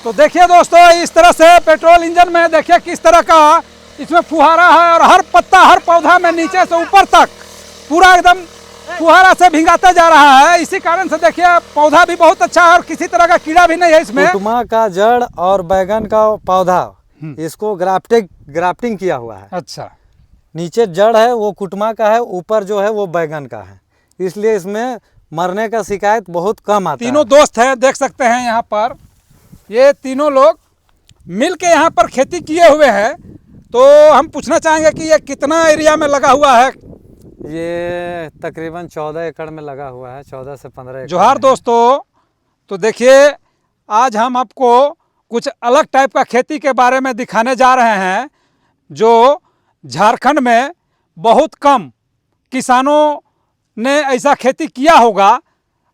तो देखिए दोस्तों, इस तरह से पेट्रोल इंजन में देखिए किस तरह का इसमें फुहारा है और हर पत्ता हर पौधा में नीचे से ऊपर तक पूरा एकदम फुहारा से भिंगाता जा रहा है। इसी कारण से देखिए पौधा भी बहुत अच्छा है और किसी तरह का कीड़ा भी नहीं है इसमें। कुटुमा का जड़ और बैगन का पौधा इसको ग्राफ्टिंग किया हुआ है। अच्छा, नीचे जड़ है वो कुटुमा का है, ऊपर जो है वो बैगन का है, इसलिए इसमें मरने का शिकायत बहुत कम आता है। तीनों दोस्त हैं, देख सकते हैं यहाँ पर ये तीनों लोग मिल के यहाँ पर खेती किए हुए हैं। तो हम पूछना चाहेंगे कि ये कितना एरिया में लगा हुआ है? ये तकरीबन 14 एकड़ में लगा हुआ है, 14 से 15 एकड़। जोहार दोस्तों, तो देखिए आज हम आपको कुछ अलग टाइप का खेती के बारे में दिखाने जा रहे हैं जो झारखंड में बहुत कम किसानों ने ऐसा खेती किया होगा।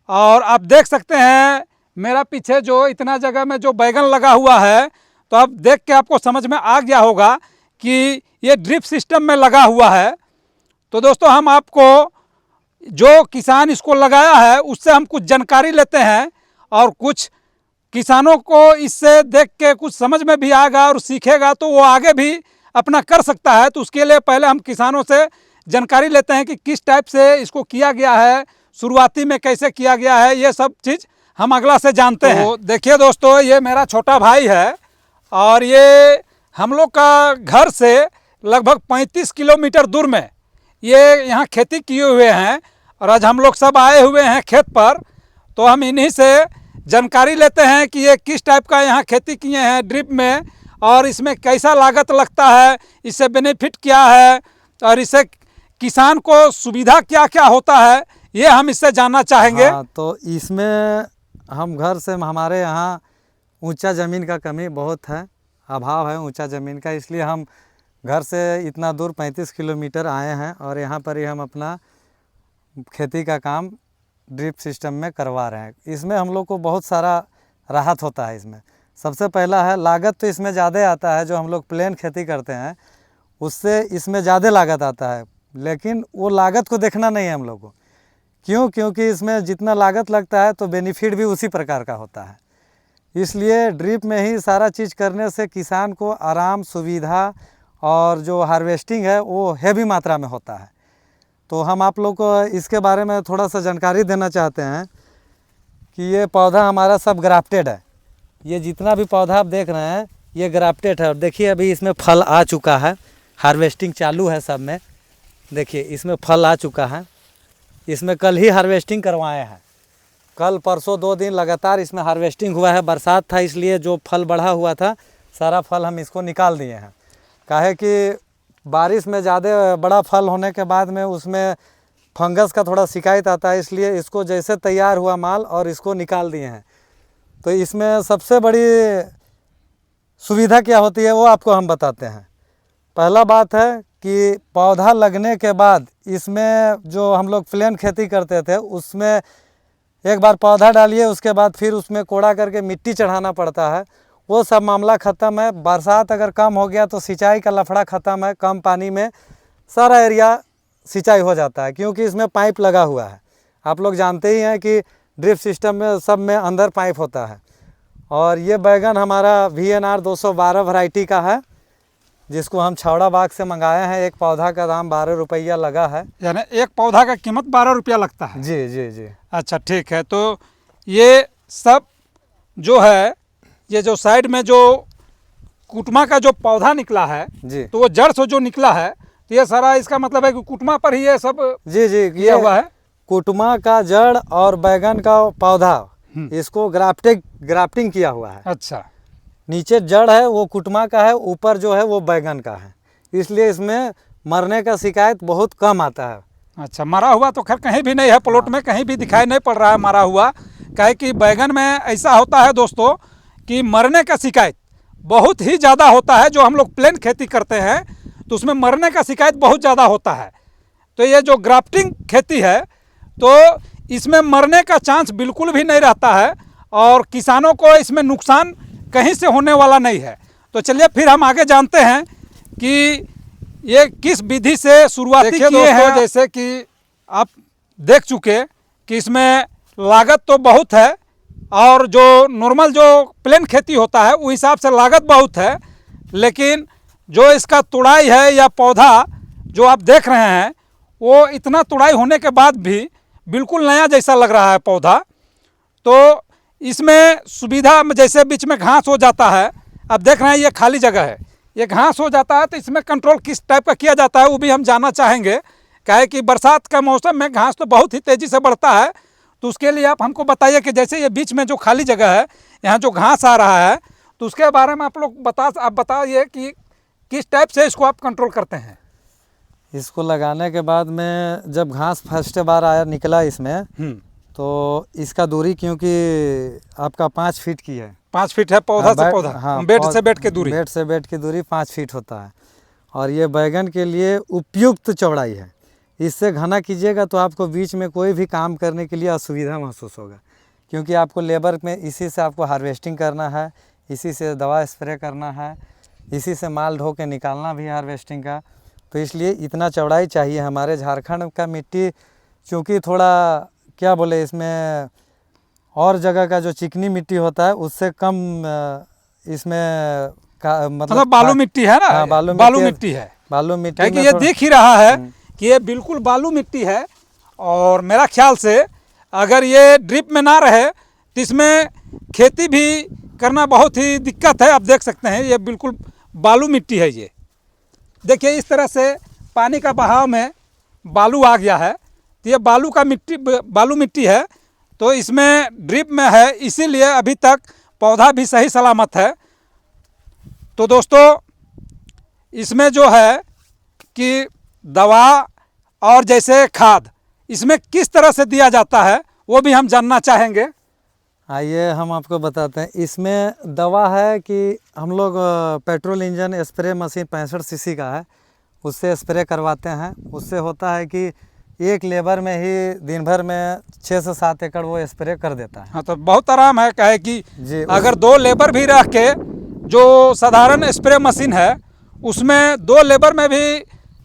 और आप देख सकते हैं मेरा पीछे जो इतना जगह में जो बैगन लगा हुआ है, तो अब देख के आपको समझ में आ गया होगा कि ये ड्रिप सिस्टम में लगा हुआ है। तो दोस्तों हम आपको जो किसान इसको लगाया है उससे हम कुछ जानकारी लेते हैं और कुछ किसानों को इससे देख के कुछ समझ में भी आएगा और सीखेगा तो वो आगे भी अपना कर सकता है। तो उसके लिए पहले हम किसानों से जानकारी लेते हैं कि किस टाइप से इसको किया गया है, शुरुआती में कैसे किया गया है, ये सब चीज़ हम अगला से जानते हैं। तो देखिए दोस्तों, ये मेरा छोटा भाई है और ये हम लोग का घर से लगभग 35 किलोमीटर दूर में ये यहाँ खेती किए हुए हैं और आज हम लोग सब आए हुए हैं खेत पर। तो हम इन्हीं से जानकारी लेते हैं कि ये किस टाइप का यहाँ खेती किए हैं ड्रिप में और इसमें कैसा लागत लगता है, इससे बेनिफिट क्या है और इससे किसान को सुविधा क्या क्या होता है, ये हम इससे जानना चाहेंगे। हाँ, तो इसमें हम घर से हमारे यहाँ ऊंचा ज़मीन का कमी बहुत है, अभाव है ऊंचा ज़मीन का, इसलिए हम घर से इतना दूर 35 किलोमीटर आए हैं और यहाँ पर ही हम अपना खेती का काम ड्रिप सिस्टम में करवा रहे हैं। इसमें हम लोग को बहुत सारा राहत होता है। इसमें सबसे पहला है लागत, तो इसमें ज़्यादा आता है। जो हम लोग प्लेन खेती करते हैं उससे इसमें ज़्यादा लागत आता है, लेकिन वो लागत को देखना नहीं है हम लोग को। क्योंकि इसमें जितना लागत लगता है तो बेनिफिट भी उसी प्रकार का होता है। इसलिए ड्रिप में ही सारा चीज़ करने से किसान को आराम, सुविधा और जो हार्वेस्टिंग है वो हेवी मात्रा में होता है। तो हम आप लोग को इसके बारे में थोड़ा सा जानकारी देना चाहते हैं कि ये पौधा हमारा सब ग्राफ्टेड है। ये जितना भी पौधा आप देख रहे हैं ये ग्राफ्टेड है। और देखिए अभी इसमें फल आ चुका है, हार्वेस्टिंग चालू है सब में। देखिए इसमें फल आ चुका है, इसमें कल ही हार्वेस्टिंग करवाए हैं, कल परसों 2 दिन लगातार इसमें हार्वेस्टिंग हुआ है। बरसात था इसलिए जो फल बढ़ा हुआ था सारा फल हम इसको निकाल दिए हैं। काहे कि बारिश में ज़्यादा बड़ा फल होने के बाद में उसमें फंगस का थोड़ा शिकायत आता है, इसलिए इसको जैसे तैयार हुआ माल और इसको निकाल दिए हैं। तो इसमें सबसे बड़ी सुविधा क्या होती है वो आपको हम बताते हैं। पहला बात है कि पौधा लगने के बाद इसमें जो हम लोग प्लेन खेती करते थे उसमें एक बार पौधा डालिए, उसके बाद फिर उसमें कोड़ा करके मिट्टी चढ़ाना पड़ता है, वो सब मामला ख़त्म है। बरसात अगर कम हो गया तो सिंचाई का लफड़ा ख़त्म है, कम पानी में सारा एरिया सिंचाई हो जाता है क्योंकि इसमें पाइप लगा हुआ है। आप लोग जानते ही हैं कि ड्रिप सिस्टम में सब में अंदर पाइप होता है। और ये बैगन हमारा VNR 212 वैरायटी का है, जिसको हम छावड़ा बाग से मंगाए हैं। एक पौधा का दाम 12 रुपया लगा है, यानी एक पौधा का कीमत 12 रुपया लगता है। जी जी जी। अच्छा ठीक है। तो ये सब जो है, ये जो साइड में जो कुटुमा का जो पौधा निकला है जी, तो वो जड़ से जो निकला है, तो ये सारा इसका मतलब है कि कुटुमा पर ही ये सब जी जी किया हुआ है। कुटुमा का जड़ और बैगन का पौधा इसको ग्राफ्टिंग किया हुआ है। अच्छा, नीचे जड़ है वो कुटुमा का है, ऊपर जो है वो बैगन का है, इसलिए इसमें मरने का शिकायत बहुत कम आता है। अच्छा, मरा हुआ तो खैर कहीं भी नहीं है, प्लॉट में कहीं भी दिखाई नहीं पड़ रहा है मरा हुआ। काहे कि बैगन में ऐसा होता है दोस्तों कि मरने का शिकायत बहुत ही ज़्यादा होता है। जो हम लोग प्लेन खेती करते हैं तो उसमें मरने का शिकायत बहुत ज़्यादा होता है। तो ये जो ग्राफ्टिंग खेती है तो इसमें मरने का चांस बिल्कुल भी नहीं रहता है और किसानों को इसमें नुकसान कहीं से होने वाला नहीं है। तो चलिए फिर हम आगे जानते हैं कि ये किस विधि से शुरुआती किए हैं। जैसे कि आप देख चुके कि इसमें लागत तो बहुत है, और जो नॉर्मल जो प्लेन खेती होता है वो हिसाब से लागत बहुत है, लेकिन जो इसका तुड़ाई है या पौधा जो आप देख रहे हैं वो इतना तुड़ाई होने के बाद भी बिल्कुल नया जैसा लग रहा है पौधा। तो इसमें सुविधा जैसे बीच में घास हो जाता है, आप देख रहे हैं ये खाली जगह है, ये घास हो जाता है तो इसमें कंट्रोल किस टाइप का किया जाता है वो भी हम जानना चाहेंगे। क्या है कि बरसात का मौसम में घास तो बहुत ही तेज़ी से बढ़ता है, तो उसके लिए आप हमको बताइए कि जैसे ये बीच में जो खाली जगह है यहाँ जो घास आ रहा है तो उसके बारे में आप बताइए कि किस टाइप से इसको आप कंट्रोल करते हैं। इसको लगाने के बाद में जब घास फर्स्ट बार आया निकला इसमें, तो इसका दूरी क्योंकि आपका 5 फीट की है, 5 फीट है पौधा से पौधा, बेड से बेड की दूरी, बेड से बेड की दूरी 5 फीट होता है। और ये बैगन के लिए उपयुक्त चौड़ाई है। इससे घना कीजिएगा तो आपको बीच में कोई भी काम करने के लिए असुविधा महसूस होगा, क्योंकि आपको लेबर में इसी से आपको हार्वेस्टिंग करना है, इसी से दवा स्प्रे करना है, इसी से माल ढो के निकालना भी हार्वेस्टिंग का। तो इसलिए इतना चौड़ाई चाहिए। हमारे झारखंड का मिट्टी चूँकि थोड़ा क्या बोले, इसमें और जगह का जो चिकनी मिट्टी होता है उससे कम इसमें का मतलब बालू मिट्टी है ना। हाँ, बालू मिट्टी है। बालू मिट्टी कि ये दिख ही रहा है कि ये बिल्कुल बालू मिट्टी है। और मेरा ख्याल से अगर ये ड्रिप में ना रहे तो इसमें खेती भी करना बहुत ही दिक्कत है। आप देख सकते हैं ये बिल्कुल बालू मिट्टी है। ये देखिए इस तरह से पानी का बहाव में बालू आ गया है, तो ये बालू मिट्टी है, तो इसमें ड्रिप में है, इसीलिए अभी तक पौधा भी सही सलामत है। तो दोस्तों इसमें जो है कि दवा और जैसे खाद इसमें किस तरह से दिया जाता है वो भी हम जानना चाहेंगे। आइए हम आपको बताते हैं। इसमें दवा है कि हम लोग petrol engine spray machine 65 CC का है, उससे स्प्रे करवाते हैं। उससे होता है कि एक लेबर में ही दिन भर में 6 से 7 एकड़ वो स्प्रे कर देता है। हाँ, तो बहुत आराम है। क्या है कि अगर 2 लेबर भी रख के जो साधारण स्प्रे मशीन है उसमें 2 लेबर में भी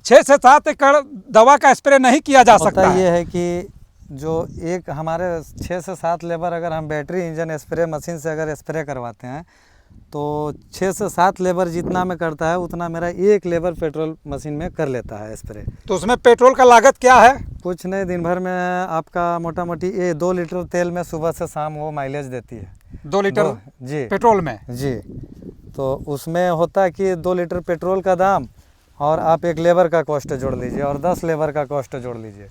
6 से 7 एकड़ दवा का स्प्रे नहीं किया जा सकता है। ये है कि जो एक हमारे 6 से 7 लेबर अगर हम बैटरी इंजन स्प्रे मशीन से अगर स्प्रे करवाते हैं तो 6 से 7 लेबर जितना में करता है उतना मेरा एक लेबर पेट्रोल मशीन में कर लेता है स्प्रे। तो उसमें पेट्रोल का लागत क्या है? कुछ नहीं, दिन भर में आपका मोटा मोटी ये 2 लीटर तेल में सुबह से शाम वो माइलेज देती है। 2 लीटर जी पेट्रोल में? जी। तो उसमें होता है कि 2 लीटर पेट्रोल का दाम और आप एक लेबर का कॉस्ट जोड़ लीजिए और 10 लेबर का कॉस्ट जोड़ लीजिए,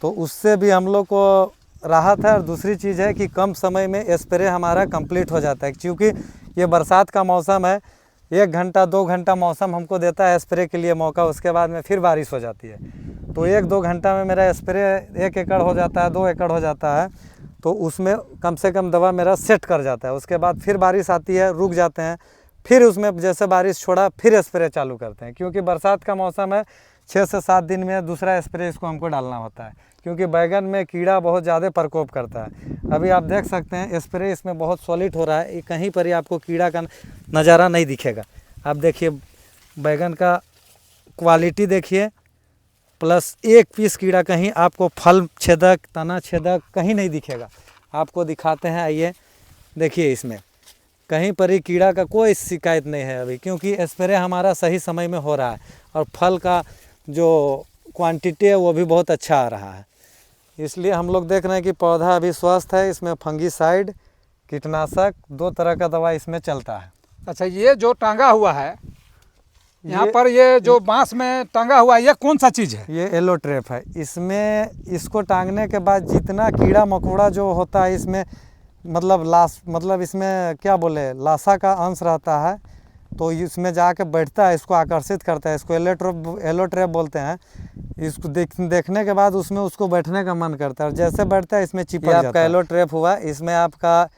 तो उससे भी हम लोग को राहत है। और दूसरी चीज़ है कि कम समय में स्प्रे हमारा कंप्लीट हो जाता है, क्योंकि ये बरसात का मौसम है। 1 घंटा 2 घंटा मौसम हमको देता है स्प्रे के लिए मौका, उसके बाद में फिर बारिश हो जाती है। तो 1-2 घंटा में मेरा स्प्रे 1 एकड़ हो जाता है, 2 एकड़ हो जाता है, तो उसमें कम से कम दवा मेरा सेट कर जाता है। उसके बाद फिर बारिश आती है, रुक जाते हैं, फिर उसमें जैसे बारिश छोड़ा फिर स्प्रे चालू करते हैं, क्योंकि बरसात का मौसम है। 6 से 7 दिन में दूसरा स्प्रे इसको हमको डालना होता है, क्योंकि बैगन में कीड़ा बहुत ज़्यादा प्रकोप करता है। अभी आप देख सकते हैं स्प्रे इसमें बहुत सॉलिड हो रहा है, कहीं पर ही आपको कीड़ा का नज़ारा नहीं दिखेगा। आप देखिए बैगन का क्वालिटी देखिए, प्लस एक पीस कीड़ा कहीं आपको फल छेदक तना छेदक कहीं नहीं दिखेगा। आपको दिखाते हैं, आइए देखिए, इसमें कहीं पर ही कीड़ा का कोई शिकायत नहीं है अभी, क्योंकि स्प्रे हमारा सही समय में हो रहा है और फल का जो क्वांटिटी है वो भी बहुत अच्छा आ रहा है। इसलिए हम लोग देख रहे हैं कि पौधा अभी स्वस्थ है। इसमें फंगीसाइड कीटनाशक 2 तरह का दवा इसमें चलता है। अच्छा, ये जो टांगा हुआ है यहाँ पर, ये जो बांस में टांगा हुआ है, ये कौन सा चीज़ है? ये येलो ट्रैप है। इसमें इसको टांगने के बाद जितना कीड़ा मकोड़ा जो होता है इसमें मतलब इसमें क्या बोले लाशा का अंश रहता है, तो इसमें जाके बैठता है, इसको आकर्षित करता है। इसको येलो ट्रैप बोलते हैं। इसको देखने के बाद उसमें उसको बैठने का मन करता है और जैसे बैठता है इसमें चिपक जाता है। आपका येलो ट्रैप हुआ। इसमें आपका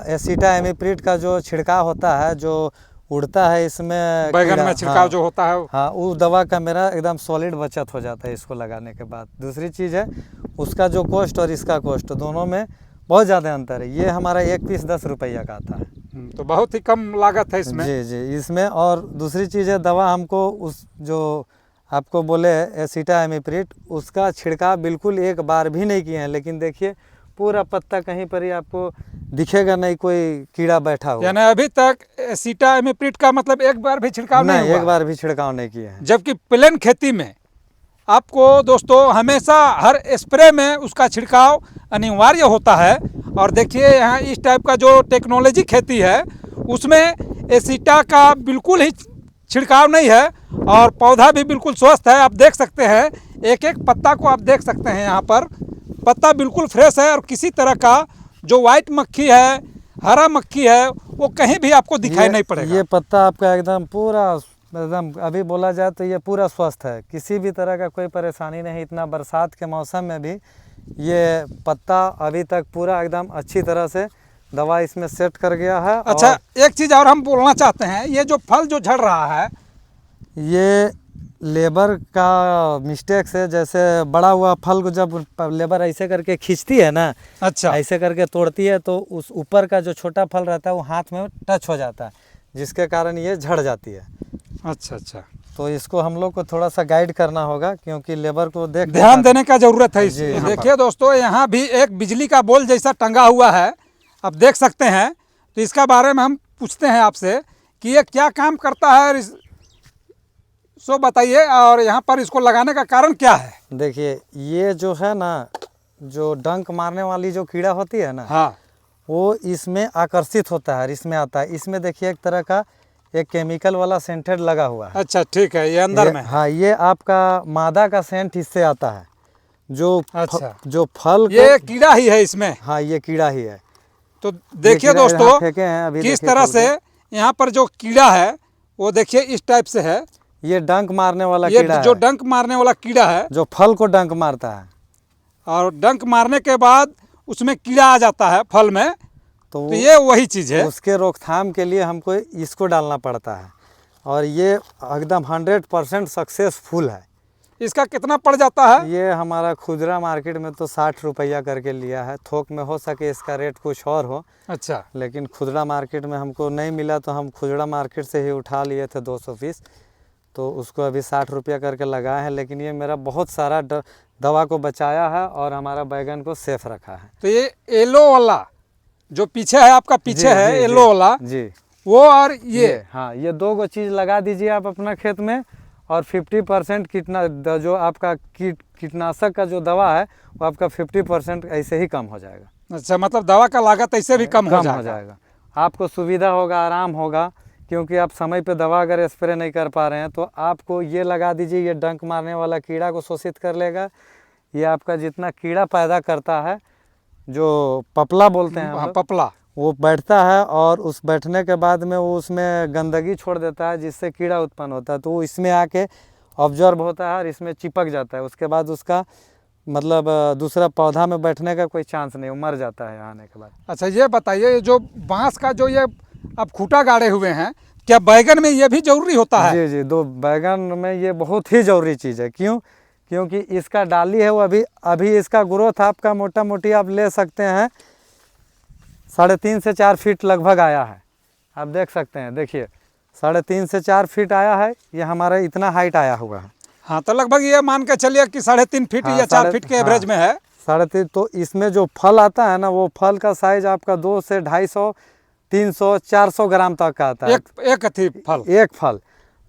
एसिटा एमिप्रिड का जो छिड़काव होता है, जो उड़ता है इसमें बैगन में छिड़काव जो होता है, हाँ, उस दवा का मेरा एकदम सॉलिड बचत हो जाता है इसको लगाने के बाद। दूसरी चीज़ है उसका जो कॉस्ट और इसका कॉस्ट दोनों में बहुत ज़्यादा अंतर है। ये हमारा 1 पीस 10 रुपया का आता है, तो बहुत ही कम लागत है इसमें। जी जी इसमें। और दूसरी चीज़ है दवा हमको उस जो आपको बोले एसिटा एमिप्रिड, उसका छिड़काव बिल्कुल एक बार भी नहीं किए हैं, लेकिन देखिए पूरा पत्ता कहीं पर ही आपको दिखेगा नहीं कोई कीड़ा बैठा हुआ। यानी अभी तक एसिटामिप्रिड का मतलब एक बार भी छिड़काव नहीं नहीं, हुआ एक बार भी छिड़काव नहीं किया है। जबकि प्लेन खेती में आपको दोस्तों हमेशा हर स्प्रे में उसका छिड़काव अनिवार्य होता है। और देखिए यहाँ इस टाइप का जो टेक्नोलॉजी खेती है उसमें एसिटा का बिल्कुल ही छिड़काव नहीं है और पौधा भी बिल्कुल स्वस्थ है। आप देख सकते हैं एक एक पत्ता को, आप देख सकते हैं यहाँ पर पत्ता बिल्कुल फ्रेश है और किसी तरह का जो वाइट मक्खी है, हरा मक्खी है, वो कहीं भी आपको दिखाई नहीं पड़ेगा। ये पत्ता आपका एकदम पूरा एकदम अभी बोला जाए तो ये पूरा स्वस्थ है, किसी भी तरह का कोई परेशानी नहीं। इतना बरसात के मौसम में भी ये पत्ता अभी तक पूरा एकदम अच्छी तरह से दवा इसमें सेट कर गया है। अच्छा, एक चीज़ और हम बोलना चाहते हैं, ये जो फल जो झड़ रहा है ये लेबर का मिस्टेक से, जैसे बड़ा हुआ फल को जब लेबर ऐसे करके खींचती है ना, अच्छा ऐसे करके तोड़ती है तो उस ऊपर का जो छोटा फल रहता है वो हाथ में टच हो जाता है, जिसके कारण ये झड़ जाती है। अच्छा अच्छा, तो इसको हम लोग को थोड़ा सा गाइड करना होगा क्योंकि लेबर को ध्यान देने का जरूरत है। जी, हाँ। देखिए दोस्तों यहाँ भी एक बिजली का बॉल जैसा टंगा हुआ है, आप देख सकते हैं। तो इसका बारे में हम पूछते हैं आपसे कि ये क्या काम करता है, सो बताइए। और यहाँ पर इसको लगाने का कारण क्या है? देखिए ये जो है ना, जो डंक मारने वाली जो कीड़ा होती है ना, हाँ, वो इसमें आकर्षित होता है, इसमें आता है। इसमें देखिए एक तरह का एक केमिकल वाला सेंटेड लगा हुआ है। अच्छा ठीक है, ये अंदर में। हाँ, ये आपका मादा का सेंट इससे आता है। जो अच्छा, जो फल ये कीड़ा ही है इसमें। हाँ, ये कीड़ा ही है। तो देखिए कीड़ा दोस्तों यहाँ फेंके हैं अभी, किस देखिए तरह तो से यहाँ पर जो कीड़ा है वो देखिए इस टाइप से है। ये डंक मारने वाला ये कीड़ा जो है, डंक मारने वाला कीड़ा है, जो फल को डंक मारता है। और डंक मारने के बाद उसमें कीड़ा आ जाता है फल में, तो ये वही चीज़ है। उसके रोकथाम के लिए हमको इसको डालना पड़ता है और ये एकदम 100% सक्सेसफुल है। इसका कितना पड़ जाता है? ये हमारा खुदरा मार्केट में तो 60 रुपया करके लिया है। थोक में हो सके इसका रेट कुछ और हो, अच्छा, लेकिन खुदरा मार्केट में हमको नहीं मिला तो हम खुदरा मार्केट से ही उठा लिए थे 200 पीस, तो उसको अभी 60 रुपया करके लगाए हैं। लेकिन ये मेरा बहुत सारा दवा को बचाया है और हमारा बैगन को सेफ रखा है। तो ये येलो वाला जो पीछे है, आपका पीछे है येलो वाला जी, वो, और ये हाँ, ये दो गो चीज़ लगा दीजिए आप अपना खेत में और 50% जो आपका कीटनाशक का जो दवा है वो आपका 50% ऐसे ही कम हो जाएगा। अच्छा, मतलब दवा का लागत ऐसे भी कम हो जाएगा। आपको सुविधा होगा, आराम होगा, क्योंकि आप समय पे दवा अगर स्प्रे नहीं कर पा रहे हैं तो आपको ये लगा दीजिए। ये डंक मारने वाला कीड़ा को शोषित कर लेगा। ये आपका जितना कीड़ा पैदा करता है, जो पपला बोलते हैं हम लोग, पपला, वो बैठता है और उस बैठने के बाद में वो उसमें गंदगी छोड़ देता है, जिससे कीड़ा उत्पन्न होता है। तो वो इसमें आके ऑब्जर्व होता है और इसमें चिपक जाता है। उसके बाद उसका मतलब दूसरा पौधा में बैठने का कोई चांस नहीं, वो मर जाता है आने के बाद। अच्छा ये बताइए, ये जो बांस का जो ये आप खूंटा गाड़े हुए हैं, क्या बैगन में ये भी जरूरी होता है? जी जी, दो बैगन में ये बहुत ही जरूरी चीज़ है। क्यों? क्योंकि इसका डाली है वो अभी इसका ग्रोथ आपका मोटा मोटी आप ले सकते हैं 3.5 से 4 फीट लगभग आया है। आप देख सकते हैं, देखिए 3.5 से 4 फीट आया है। ये हमारा इतना हाइट आया हुआ है। हाँ, तो लगभग ये मान के चलिए कि 3.5 फीट या 4 फीट के एवरेज में है। 3.5। तो इसमें जो फल आता है ना, वो फल का साइज आपका 2 से 250, 300, 400 ग्राम तक का आता है। एक अथी फल, एक फल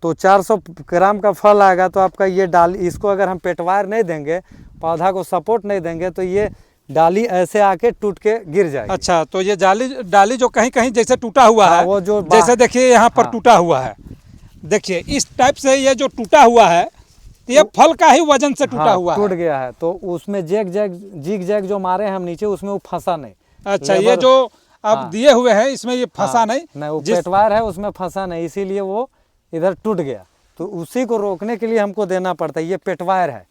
तो 400 ग्राम का फल आएगा। तो आपका ये डाली, इसको अगर हम पेटवार नहीं देंगे, पौधा को सपोर्ट नहीं देंगे, तो ये डाली ऐसे आके टूट के गिर जाएगी। अच्छा, तो ये डाली जो कहीं कहीं जैसे टूटा हुआ है, वो जो जैसे देखिए यहाँ पर टूटा हुआ है, देखिए इस टाइप से ये जो टूटा हुआ है, ये फल का ही वजन से टूटा हुआ है, टूट गया है। तो उसमें जिग जैग जो मारे हम नीचे, उसमें वो फंसा नहीं। अच्छा, ये जो अब दिए हुए हैं इसमें ये फंसा नहीं, वो पेटवार है उसमें फंसा नहीं, इसीलिए वो इधर टूट गया। तो उसी को रोकने के लिए हमको देना पड़ता है। ये पेटवार है।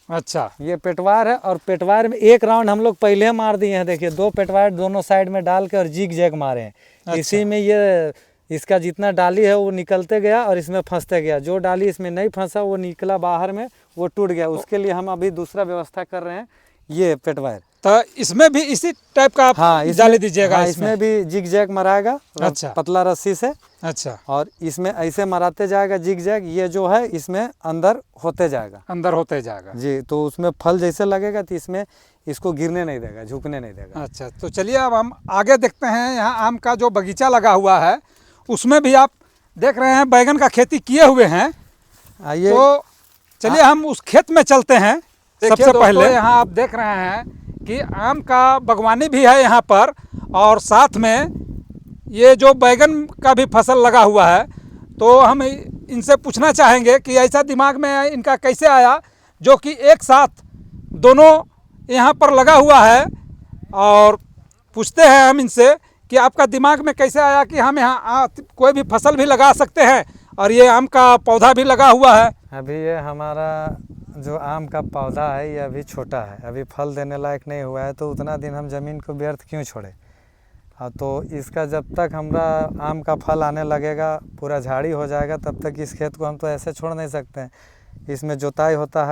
अच्छा, ये पेटवार है और पेटवार में एक राउंड हम लोग पहले मार दिए हैं। देखिए 2 पेटवार दोनों साइड में डाल के और जिग जैग मारे हैं। अच्छा। इसी में ये इसका जितना डाली है वो निकलते गया और इसमें फंसते गया। जो डाली इसमें नहीं फंसा वो निकला बाहर में, वो टूट गया। उसके लिए हम अभी दूसरा व्यवस्था कर रहे हैं। ये पेट वायर। तो इसमें भी इसी टाइप का आप हाँ, जाली दीजिएगा? हाँ, इसमें भी जिग जैग मराएगा। अच्छा। पतला रस्सी से। अच्छा, और इसमें ऐसे मराते जाएगा जिग जैग, ये जो है इसमें अंदर होते जाएगा। अंदर होते जाएगा जी, तो उसमें फल जैसे लगेगा तो इसमें इसको गिरने नहीं देगा, झुकने नहीं देगा। अच्छा, तो चलिए अब हम आगे देखते हैं। यहाँ आम का जो बगीचा लगा हुआ है उसमें भी आप देख रहे हैं बैगन का खेती किए हुए हैं। आइए, तो चलिए हम उस खेत में चलते हैं। सबसे पहले यहाँ आप देख रहे हैं कि आम का बागवानी भी है यहाँ पर, और साथ में ये जो बैगन का भी फसल लगा हुआ है। तो हम इनसे पूछना चाहेंगे कि ऐसा दिमाग में इनका कैसे आया जो कि एक साथ दोनों यहाँ पर लगा हुआ है। और पूछते हैं हम इनसे कि आपका दिमाग में कैसे आया कि हम यहाँ कोई भी फसल भी लगा सकते हैं, और ये आम का पौधा भी लगा हुआ है। अभी ये हमारा जो आम का पौधा है ये अभी छोटा है, अभी फल देने लायक नहीं हुआ है, तो उतना दिन हम ज़मीन को व्यर्थ क्यों छोड़े। हाँ, तो इसका जब तक हमारा आम का फल आने लगेगा, पूरा झाड़ी हो जाएगा, तब तक इस खेत को हम तो ऐसे छोड़ नहीं सकते हैं। इसमें जुताई होता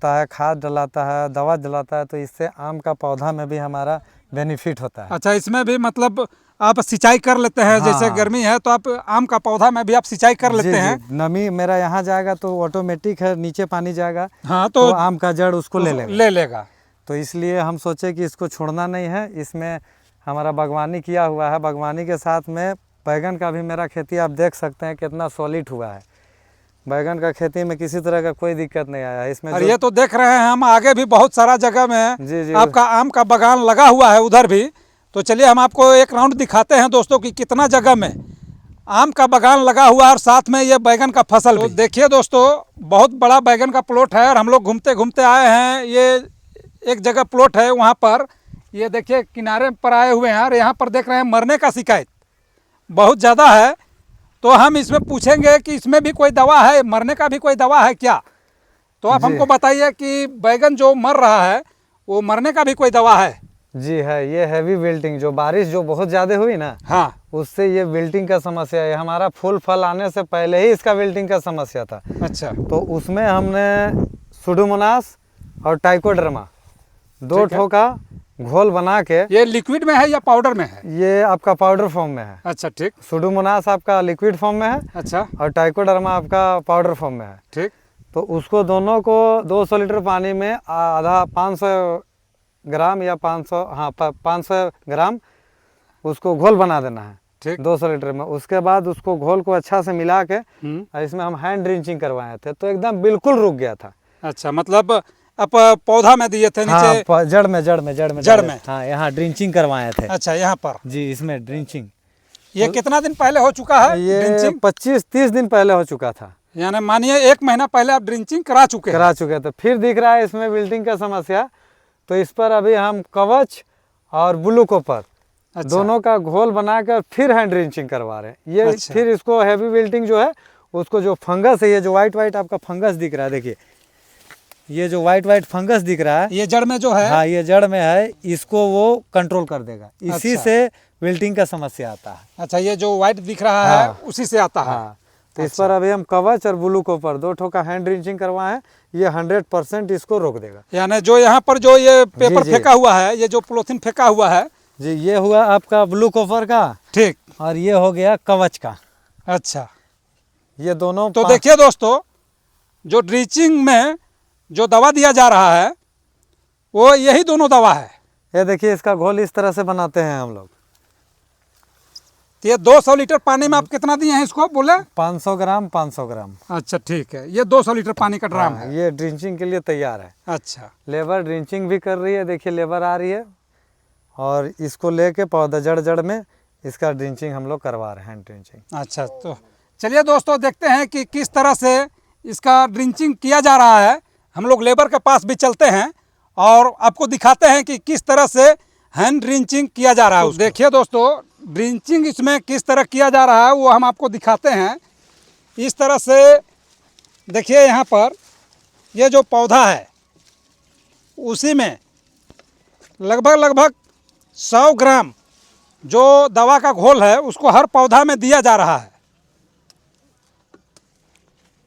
है, खाद डलाता है, दवा डलाता है, तो इससे आम का पौधा में भी हमारा बेनिफिट होता है। अच्छा, इसमें भी मतलब आप सिंचाई कर लेते हैं? हाँ, जैसे गर्मी है तो आप आम का पौधा में भी आप सिंचाई कर लेते हैं? नमी मेरा यहाँ जाएगा तो ऑटोमेटिक है, नीचे पानी जाएगा। हाँ, तो आम का जड़ उसको ले लेगा। तो इसलिए हम सोचे कि इसको छोड़ना नहीं है। इसमें हमारा बागवानी किया हुआ है, बागवानी के साथ में बैगन का भी मेरा खेती आप देख सकते हैं कितना सॉलिड हुआ है। बैगन का खेती में किसी तरह का कोई दिक्कत नहीं आया इसमें। और ये तो देख रहे हैं हम आगे भी बहुत सारा जगह में जी आपका आम का बागान लगा हुआ है उधर भी। तो चलिए हम आपको एक राउंड दिखाते हैं दोस्तों कि कितना जगह में आम का बागान लगा हुआ है और साथ में ये बैगन का फसल भी। देखिए दोस्तों, बहुत बड़ा बैगन का प्लॉट है और हम लोग घूमते घूमते आए हैं। ये एक जगह प्लॉट है, वहाँ पर ये देखिए किनारे पर आए हुए हैं और यहाँ पर देख रहे हैं मरने का शिकायत बहुत ज़्यादा है। तो हम इसमें पूछेंगे कि इसमें भी कोई दवा है, मरने का भी कोई दवा है क्या? तो आप हमको बताइए कि बैगन जो मर रहा है वो मरने का भी कोई दवा है? जी है, ये हैवी विल्टिंग, जो बारिश जो बहुत ज़्यादा हुई ना, हाँ, उससे ये विल्टिंग का समस्या है। हमारा फूल फल आने से पहले ही इसका विल्टिंग का समस्या था। अच्छा, तो उसमें हमने सुडोमोनास और टाइकोडर्मा दो ठो का घोल बना के। ये लिक्विड में है या पाउडर में है? ये आपका पाउडर फॉर्म में है। अच्छा, ठीक। सुडोमोनास आपका लिक्विड फॉर्म में है। अच्छा, और टाइकोडर्मा आपका पाउडर फॉर्म में है। ठीक। तो उसको दोनों को 200 लीटर पानी में आधा 500 ग्राम या 500 ग्राम उसको घोल बना देना है, ठीक। 200 लीटर में। उसके बाद उसको घोल को अच्छा से मिला के हम्म। इसमें हम हैंड ड्रिंचिंग करवाए थे, तो एकदम बिल्कुल रुक गया था। अच्छा, मतलब आप पौधा में दिए थे नीचे? हाँ, जड़ में। हाँ, यहाँ ड्रिंचिंग करवाए थे। अच्छा, यहाँ पर जी, इसमें ड्रिंचिंग। ये कितना दिन पहले हो चुका है? ये 25-30 दिन पहले हो चुका था। यानी मानिए 1 महीना पहले आप ड्रिंचिंग करा चुके थे। फिर दिख रहा है इसमें विल्टिंग का समस्या, तो इस पर अभी हम कवच और ब्लू कॉपर दोनों का घोल बनाकर फिर हैंड ड्रिंचिंग करवा रहे हैं। ये फिर इसको हैवी विल्टिंग जो है उसको, जो फंगस है, ये जो व्हाइट आपका फंगस दिख रहा है, देखिए ये जो व्हाइट फंगस दिख रहा है, ये जड़ में जो है। हाँ, ये जड़ में है, इसको वो कंट्रोल कर देगा। इसी से विल्टिंग का समस्या आता है। अच्छा, ये जो व्हाइट दिख रहा है उसी से आता है। तो इस पर अभी हम कवच और ब्लू कॉपर 2 ठो का हैंड ड्रिंचिंग करवाए हैं। ये 100% इसको रोक देगा। यानी जो यहाँ पर जो ये पेपर फेंका हुआ है, ये जो पॉलीथीन फेंका हुआ है जी, ये हुआ आपका ब्लू कॉपर का, ठीक, और ये हो गया कवच का। अच्छा, ये दोनों। तो देखिए दोस्तों, जो ड्रिंचिंग में जो दवा दिया जा रहा है वो यही दोनों दवा है। ये देखिए, इसका घोल इस तरह से बनाते हैं हम लोग। तो ये 200 लीटर पानी में आप कितना दिए हैं इसको, बोले? 500 ग्राम 500 ग्राम। अच्छा, ठीक है। ये 200 लीटर पानी का ड्राम है। ये ड्रिंचिंग के लिए तैयार है। अच्छा, लेबर ड्रिंचिंग भी कर रही है, देखिए लेबर आ रही है, और इसको लेके पौधा जड़ में इसका ड्रिंचिंग हम लोग करवा रहे हैं, हैंड ड्रिंचिंग। अच्छा, तो चलिए दोस्तों देखते हैं कि किस तरह से इसका ड्रिंचिंग किया जा रहा है। हम लोग लेबर के पास भी चलते हैं और आपको दिखाते हैं कि किस तरह से हैंड ड्रिंचिंग किया जा रहा है। देखिए दोस्तों, ड्रिंचिंग इसमें किस तरह किया जा रहा है वो हम आपको दिखाते हैं। इस तरह से देखिए, यहाँ पर ये जो पौधा है उसी में लगभग 100 ग्राम जो दवा का घोल है उसको हर पौधा में दिया जा रहा है।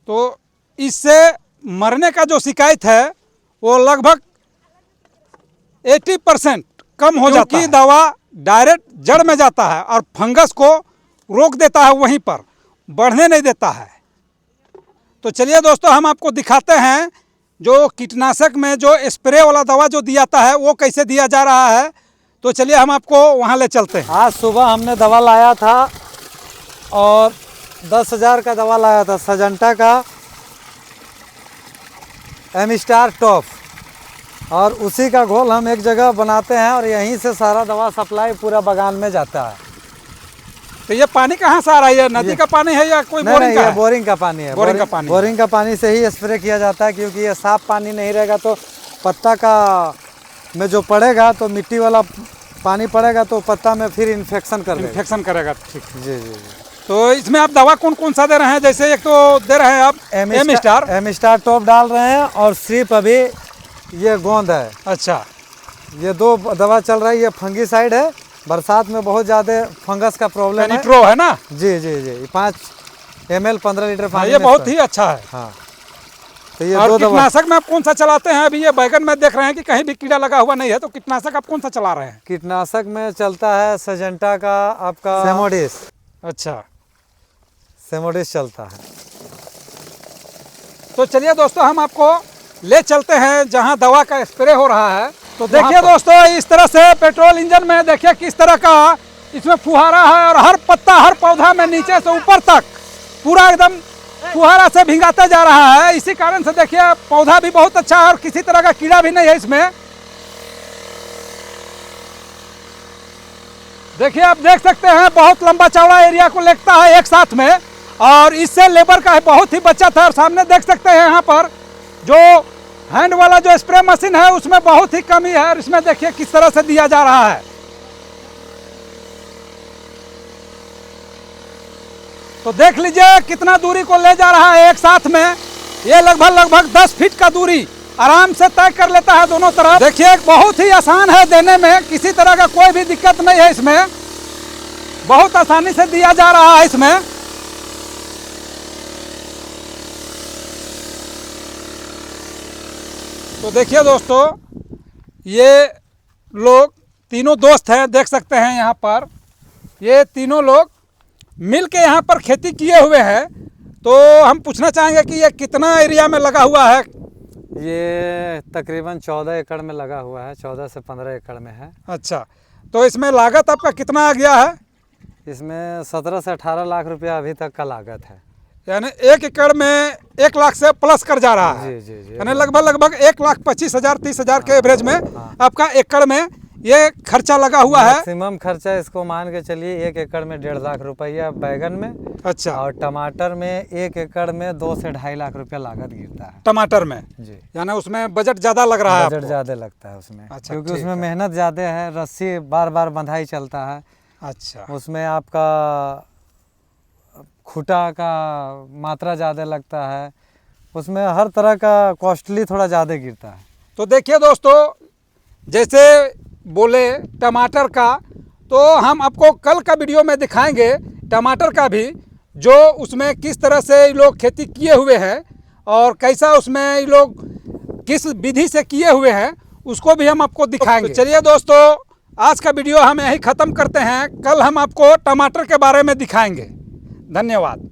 तो इससे मरने का जो शिकायत है वो लगभग 80% कम हो जाता है। दवा डायरेक्ट जड़ में जाता है और फंगस को रोक देता है, वहीं पर बढ़ने नहीं देता है। तो चलिए दोस्तों, हम आपको दिखाते हैं जो कीटनाशक में जो स्प्रे वाला दवा जो दिया जाता है वो कैसे दिया जा रहा है। तो चलिए हम आपको वहाँ ले चलते हैं। आज सुबह हमने दवा लाया था और 10,000 का दवा लाया था, सजंटा का एमिस्टार टॉप, और उसी का घोल हम एक जगह बनाते हैं और यहीं से सारा दवा सप्लाई पूरा बागान में जाता है। तो ये पानी कहाँ से आ रहा है? ये नदी का पानी है या कोई बोरिंग का ये है? बोरिंग का पानी है। बोरिंग का पानी, बोरिंग का पानी से ही स्प्रे किया जाता है, क्योंकि ये साफ पानी नहीं रहेगा तो पत्ता का में जो पड़ेगा तो मिट्टी वाला पानी पड़ेगा तो पत्ता में फिर इन्फेक्शन करेगा। ठीक। जी जी जी। तो इसमें आप दवा कौन कौन सा दे रहे हैं? जैसे एक तो दे रहे हैं आप एमिस्टार टॉप डाल रहे हैं, और सिर्फ अभी ये गोंद है। अच्छा, ये 2 दवा चल रहा है। ये फंगीसाइड है, बरसात में बहुत ज़्यादा फंगस का प्रॉब्लम है। निट्रो है ना? जी जी जी। 5 ml 15 लीटर पानी ये बहुत ही अच्छा है। हाँ, तो ये और 2 दवा। कीटनाशक में आप कौन सा चलाते हैं? अभी ये बैगन में देख रहे हैं कि कहीं भी कीड़ा लगा हुआ नहीं है, तो कीटनाशक आप कौन सा चला रहे हैं? कीटनाशक में चलता है सजेंटा का, आपका सेमोडिस। अच्छा, सेमोडिस चलता है। तो चलिए दोस्तों, हम आपको ले चलते हैं जहां दवा का स्प्रे हो रहा है। तो देखिए दोस्तों, इस तरह से पेट्रोल इंजन में देखिए किस तरह का इसमें फुहारा है, और हर पत्ता हर पौधा में नीचे से ऊपर तक पूरा एकदम फुहारा से भिंगाता जा रहा है। इसी कारण से देखिए पौधा भी बहुत अच्छा है और किसी तरह का कीड़ा भी नहीं है इसमें। देखिए आप देख सकते हैं बहुत लंबा चौड़ा एरिया को लेता है एक साथ में, और इससे लेबर का बहुत ही बचत है। और सामने देख सकते हैं यहाँ पर जो हैंड वाला जो स्प्रे मशीन है उसमें बहुत ही कमी है, और इसमें देखिए किस तरह से दिया जा रहा है। तो देख लीजिए कितना दूरी को ले जा रहा है एक साथ में। ये लगभग 10 फीट का दूरी आराम से तय कर लेता है दोनों तरफ। देखिए बहुत ही आसान है देने में, किसी तरह का कोई भी दिक्कत नहीं है इसमें, बहुत आसानी से दिया जा रहा है इसमें। तो देखिए दोस्तों, ये लोग तीनों दोस्त हैं, देख सकते हैं यहाँ पर ये तीनों लोग मिल के यहाँ पर खेती किए हुए हैं। तो हम पूछना चाहेंगे कि ये कितना एरिया में लगा हुआ है? ये तकरीबन 14 एकड़ में लगा हुआ है, 14 से 15 एकड़ में है। अच्छा, तो इसमें लागत आपका कितना आ गया है? इसमें 17 से 18 लाख रुपया अभी तक का लागत है। यानी 1 एकड़ में 1 लाख से प्लस कर जा रहा है। जी जी जी। यानी लगभग 1,25,000 30,000 के एवरेज में आपका एकड़ में ये खर्चा लगा हुआ है। मैक्सिमम खर्चा इसको मान के चलिए 1 एकड़ में 1.5 लाख रुपया बैगन में। अच्छा, और टमाटर में 1 एकड़ में 2 से 2.5 लाख रुपया लागत गिरता है टमाटर में जी। यानी उसमें बजट ज़्यादा लग रहा है? बजट ज़्यादा लगता है उसमें। अच्छा, क्योंकि उसमें मेहनत ज़्यादा है, रस्सी बार बार बंधाई चलता है। अच्छा, उसमें आपका खूटा का मात्रा ज़्यादा लगता है, उसमें हर तरह का कॉस्टली थोड़ा ज़्यादा गिरता है। तो देखिए दोस्तों, जैसे बोले टमाटर का, तो हम आपको कल का वीडियो में दिखाएंगे टमाटर का भी, जो उसमें किस तरह से ये लोग खेती किए हुए हैं और कैसा उसमें ये लोग किस विधि से किए हुए हैं, उसको भी हम आपको दिखाएंगे। तो चलिए दोस्तों, आज का वीडियो हम यहीं ख़त्म करते हैं। कल हम आपको टमाटर के बारे में दिखाएंगे। धन्यवाद।